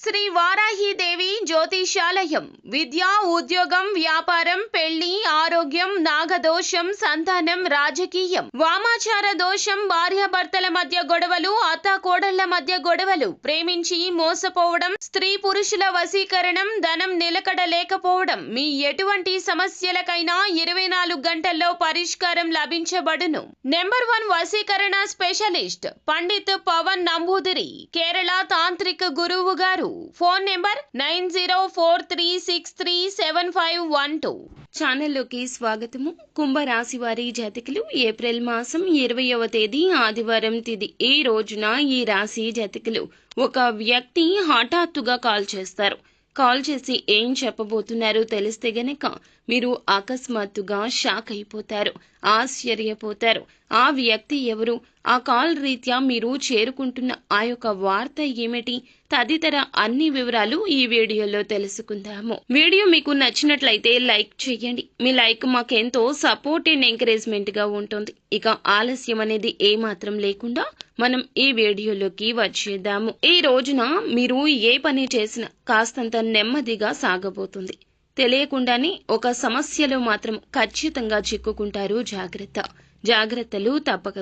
శ్రీ వారాహిదేవి జ్యోతిషాలయం విద్య, ఉద్యోగం, వ్యాపారం, పెళ్లి, ఆరోగ్యం, నాగదోషం, సంతానం, రాజకీయం, వామాచార దోషం, భార్యాభర్తల మధ్య గొడవలు, అత్తాకోడళ్ల మధ్య గొడవలు, ప్రేమించి మోసపోవడం, స్త్రీ పురుషుల వశీకరణం, ధనం నిలకడ లేకపోవడం, మీ ఎటువంటి సమస్యలకైనా 24 గంటల్లో పరిష్కారం లభించబడును. నెంబర్ 1 వశీకరణ స్పెషలిస్ట్ పండిత్ పవన్ నంబూదిరి, కేరళ తాంత్రిక గురువు గారు. Phone number 9043637512. ఛానల్లోకి స్వాగతము. కుంభరాశి వారి జాతకులు ఏప్రిల్ మాసం 20వ తేదీ ఆదివారం తిథి. ఈ రోజున ఈ రాశి జాతకులు ఒక వ్యక్తి హఠాత్తుగా కాల్ చేస్తారు. కాల్ చేసి ఏం చెప్పబోతున్నారో తెలిస్తే గనక మీరు అకస్మాత్తుగా షాక్ అయిపోతారు, ఆశ్చర్యపోతారు. ఆ వ్యక్తి ఎవరు, ఆ కాల్ రీత్యా మీరు చేరుకుంటున్న ఆ యొక్క వార్త ఏమిటి, తదితర అన్ని వివరాలు ఈ వీడియోలో తెలుసుకుందాము. వీడియో మీకు నచ్చినట్లయితే లైక్ చేయండి. మీ లైక్ మాకెంతో సపోర్ట్ అండ్ ఎంకరేజ్మెంట్ గా ఉంటుంది. ఇక ఆలస్యం అనేది ఏమాత్రం లేకుండా మనం ఈ వీడియోలోకి వచ్చేద్దాము. ఈ రోజున మీరు ఏ పని చేసినా కాస్తంత నెమ్మదిగా సాగబోతుంది. తెలియకుండానే ఒక సమస్యలో మాత్రం ఖచ్చితంగా చిక్కుకుంటారు. జాగ్రత్తలు తప్పక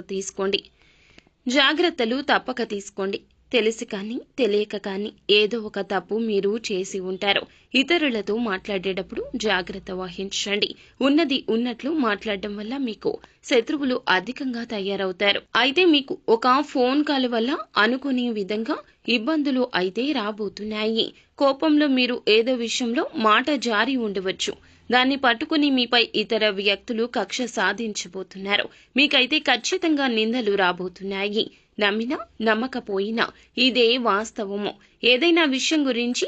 తీసుకోండి. తెలిసి కానీ తెలియక కానీ ఏదో ఒక తప్పు మీరు చేసి ఉంటారు. ఇతరులతో మాట్లాడేటప్పుడు జాగ్రత్త వహించండి. ఉన్నది ఉన్నట్లు మాట్లాడడం వల్ల మీకు శత్రువులు అధికంగా తయారవుతారు. అయితే మీకు ఒక ఫోన్ కాల్ వల్ల అనుకోని విధంగా ఇబ్బందులు అయితే రాబోతున్నాయి. కోపంలో మీరు ఏదో విషయంలో మాట జారి ఉండవచ్చు. దాన్ని పట్టుకుని మీపై ఇతర వ్యక్తులు కక్ష సాధించబోతున్నారు. మీకైతే ఖచ్చితంగా నిందలు రాబోతున్నాయి. నమ్మినా నమ్మకపోయినా ఇదే వాస్తవము. ఏదైనా విషయం గురించి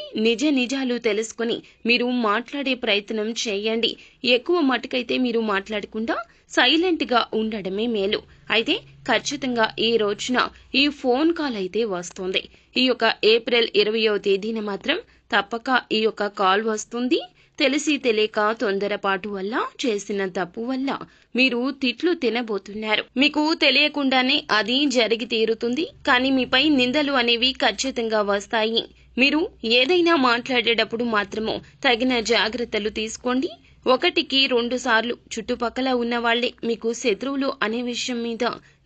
నిజాలు తెలుసుకుని మీరు మాట్లాడే ప్రయత్నం చేయండి. ఎక్కువ మటుకైతే మీరు మాట్లాడకుండా సైలెంట్ గా ఉండడమే మేలు. అయితే ఖచ్చితంగా ఈ రోజున ఈ ఫోన్ కాల్ అయితే వస్తుంది. ఈ యొక్క ఏప్రిల్ 20వ తేదీన మాత్రం తప్పక ఈ యొక్క కాల్ వస్తుంది. తెలిసి తెలియక తొందరపాటు వల్ల చేసిన తప్పు వల్ల మీరు తిట్లు తినబోతున్నారు. మీకు తెలియకుండానే అది జరిగి తీరుతుంది. కానీ మీపై నిందలు అనేవి ఖచ్చితంగా వస్తాయి. మీరు ఏదైనా మాట్లాడేటప్పుడు మాత్రము తగిన జాగ్రత్తలు తీసుకోండి. 1కి 2 సార్లు చుట్టుపక్కల ఉన్న వాళ్లే మీకు శత్రువులు అనే విషయం మీద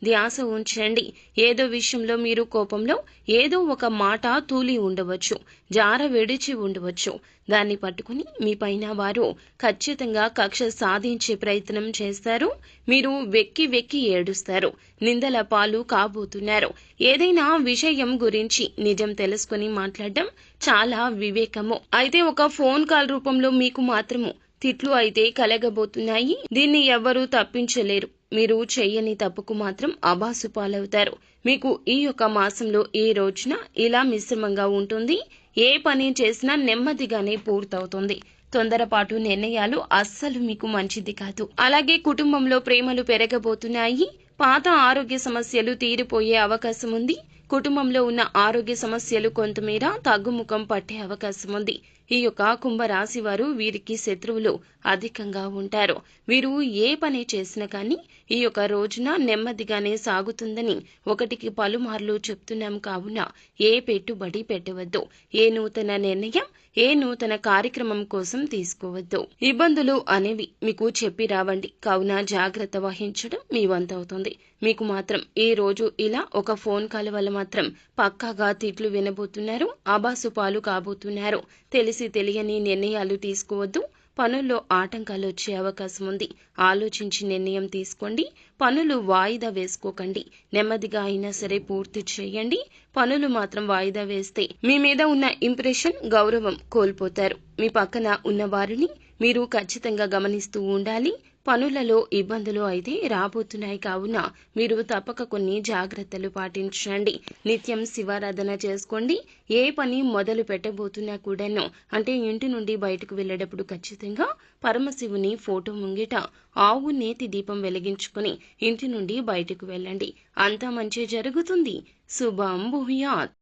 ధ్యాస ఉంచండి. ఏదో విషయంలో మీరు కోపంలో ఏదో ఒక మాట తూలి ఉండవచ్చు, జార విడిచి ఉండవచ్చు. దాన్ని పట్టుకుని మీ పైన వారు ఖచ్చితంగా కక్ష సాధించే ప్రయత్నం చేస్తారు. మీరు వెక్కి ఏడుస్తారు, నిందల పాలు కాబోతున్నారు. ఏదైనా విషయం గురించి నిజం తెలుసుకుని మాట్లాడడం చాలా వివేకము. అయితే ఒక ఫోన్ కాల్ రూపంలో మీకు మాత్రము తిట్లు అయితే కలగబోతున్నాయి. దీన్ని ఎవ్వరూ తప్పించలేరు. మీరు చెయ్యని తప్పుకు మాత్రం అబాసు పాలవుతారు. మీకు ఈ యొక్క మాసంలో ఈ రోజున ఇలా మిశ్రమంగా ఉంటుంది. ఏ పని చేసినా నెమ్మదిగానే పూర్తవుతుంది. తొందరపాటు నిర్ణయాలు అస్సలు మీకు మంచిది కాదు. అలాగే కుటుంబంలో ప్రేమలు పెరగబోతున్నాయి. పాత ఆరోగ్య సమస్యలు తీరిపోయే అవకాశం ఉంది. కుటుంబంలో ఉన్న ఆరోగ్య సమస్యలు కొంతమేర తగ్గుముఖం పట్టే అవకాశం ఉంది. ఈ యొక్క కుంభరాశి వారు వీరికి శత్రువులు అధికంగా ఉంటారు. వీరు ఏ పని చేసినా కానీ ఈ యొక్క రోజున నెమ్మదిగానే సాగుతుందని 1కి పలుమార్లు చెప్తున్నాం. కావున ఏ పెట్టుబడి పెట్టవద్దు. ఏ నూతన నిర్ణయం, ఏ నూతన కార్యక్రమం కోసం తీసుకోవద్దు. ఇబ్బందులు అనేవి మీకు చెప్పి రావండి. కావున జాగ్రత్త వహించడం మీ వంతవుతుంది. మీకు మాత్రం ఈ రోజు ఇలా ఒక ఫోన్ కాల్ వల్ల మాత్రం పక్కాగా తిట్లు వినబోతున్నారు, ఆబాసు పాలు కాబోతున్నారు. తెలిసి తెలియని నిర్ణయాలు తీసుకోవద్దు. పనుల్లో ఆటంకాలు వచ్చే అవకాశం ఉంది. ఆలోచించి నిర్ణయం తీసుకోండి. పనులు వాయిదా వేసుకోకండి. నెమ్మదిగా అయినా సరే పూర్తి చేయండి. పనులు మాత్రం వాయిదా వేస్తే మీ మీద ఉన్న ఇంప్రెషన్, గౌరవం కోల్పోతారు. మీ పక్కన ఉన్న వారిని మీరు ఖచ్చితంగా గమనిస్తూ ఉండాలి. పనులలో ఇబ్బందులు అయితే రాబోతున్నాయి. కావున మీరు తప్పక కొన్ని జాగ్రత్తలు పాటించండి. నిత్యం శివారాధన చేసుకోండి. ఏ పని మొదలు పెట్టబోతున్నా కూడాను, అంటే ఇంటి నుండి బయటకు వెళ్లేటప్పుడు ఖచ్చితంగా పరమశివుని ఫోటో ముంగిట ఆవు నేతి దీపం వెలిగించుకుని ఇంటి నుండి బయటకు వెళ్ళండి. అంతా మంచి జరుగుతుంది. శుభం భూయాత్.